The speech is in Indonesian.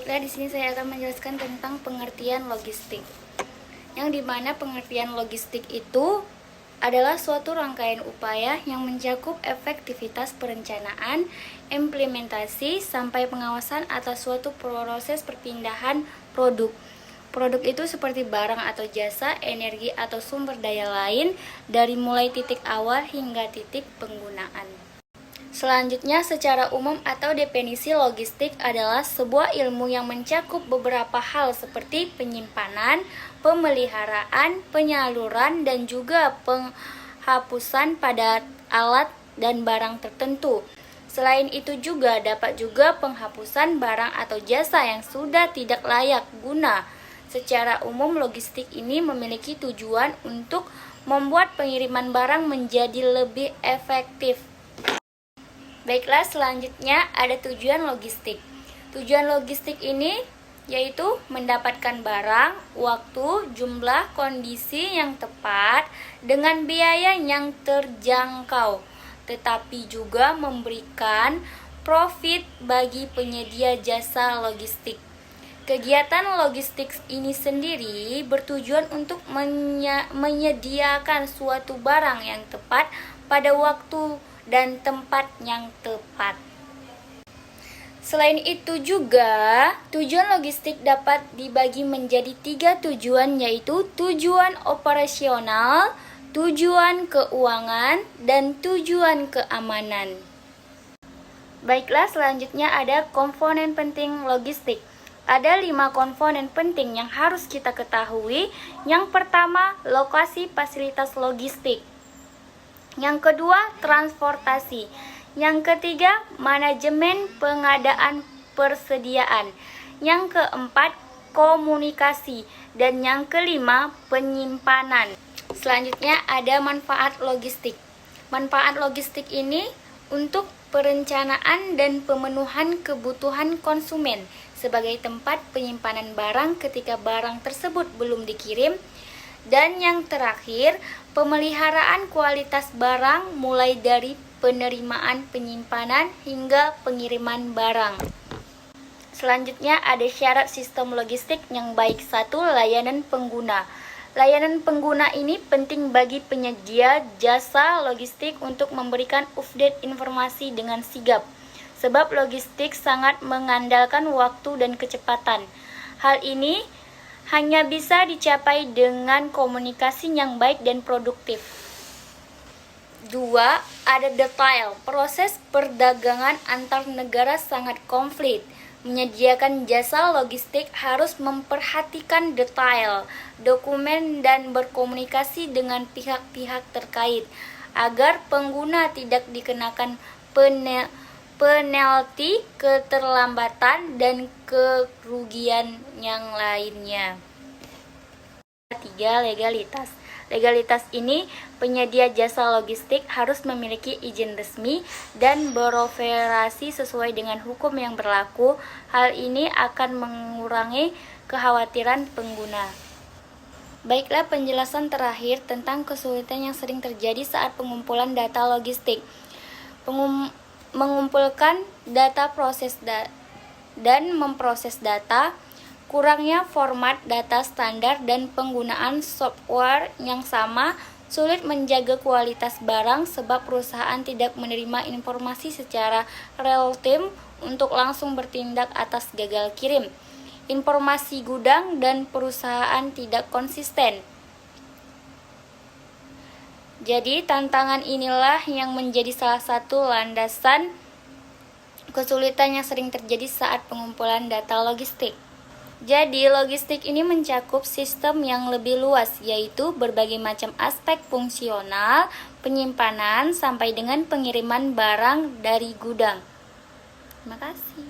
Baiklah, di sini saya akan menjelaskan tentang pengertian logistik. Yang dimana pengertian logistik itu adalah suatu rangkaian upaya yang mencakup efektivitas perencanaan, implementasi, sampai pengawasan atas suatu proses perpindahan produk. Produk itu seperti barang atau jasa, energi atau sumber daya lain, dari mulai titik awal hingga titik penggunaan. Selanjutnya, secara umum atau definisi logistik adalah sebuah ilmu yang mencakup beberapa hal seperti penyimpanan, pemeliharaan, penyaluran, dan juga penghapusan pada alat dan barang tertentu. Selain itu juga dapat juga penghapusan barang atau jasa yang sudah tidak layak guna. Secara umum, logistik ini memiliki tujuan untuk membuat pengiriman barang menjadi lebih efektif. Baiklah, selanjutnya ada tujuan logistik. Tujuan logistik ini yaitu mendapatkan barang, waktu, jumlah, kondisi yang tepat dengan biaya yang terjangkau, tetapi juga memberikan profit bagi penyedia jasa logistik. Kegiatan logistik ini sendiri bertujuan untuk menyediakan suatu barang yang tepat pada waktu dan tempat yang tepat. Selain itu juga, tujuan logistik dapat dibagi menjadi 3 tujuan, yaitu tujuan operasional, tujuan keuangan, dan tujuan keamanan. Baiklah, selanjutnya ada komponen penting logistik. Ada 5 komponen penting yang harus kita ketahui. Yang pertama, lokasi fasilitas logistik. Yang kedua, transportasi. Yang ketiga, manajemen pengadaan persediaan. Yang keempat, komunikasi. Dan yang kelima, penyimpanan. Selanjutnya ada manfaat logistik. Manfaat logistik ini untuk perencanaan dan pemenuhan kebutuhan konsumen sebagai tempat penyimpanan barang ketika barang tersebut belum dikirim. Dan yang terakhir, pemeliharaan kualitas barang mulai dari penerimaan, penyimpanan, hingga pengiriman barang. Selanjutnya ada syarat sistem logistik yang baik. 1. Layanan pengguna. Layanan pengguna ini penting bagi penyedia jasa logistik untuk memberikan update informasi dengan sigap. Sebab logistik sangat mengandalkan waktu dan kecepatan. Hal ini hanya bisa dicapai dengan komunikasi yang baik dan produktif. 2. Ada detail. Proses perdagangan antar negara sangat konflik. Menyediakan jasa logistik harus memperhatikan detail, dokumen, dan berkomunikasi dengan pihak-pihak terkait agar pengguna tidak dikenakan penalti, keterlambatan, dan kerugian yang lainnya. 3. Legalitas. Legalitas ini, penyedia jasa logistik harus memiliki izin resmi dan beroperasi sesuai dengan hukum yang berlaku. Hal ini akan mengurangi kekhawatiran pengguna. Baiklah, penjelasan terakhir tentang kesulitan yang sering terjadi saat pengumpulan data logistik. Mengumpulkan data dan memproses data, kurangnya format data standar dan penggunaan software yang sama, sulit menjaga kualitas barang sebab perusahaan tidak menerima informasi secara real time untuk langsung bertindak atas gagal kirim. Informasi gudang dan perusahaan tidak konsisten. Jadi, tantangan inilah yang menjadi salah satu landasan kesulitan yang sering terjadi saat pengumpulan data logistik. Jadi, logistik ini mencakup sistem yang lebih luas, yaitu berbagai macam aspek fungsional, penyimpanan, sampai dengan pengiriman barang dari gudang. Terima kasih.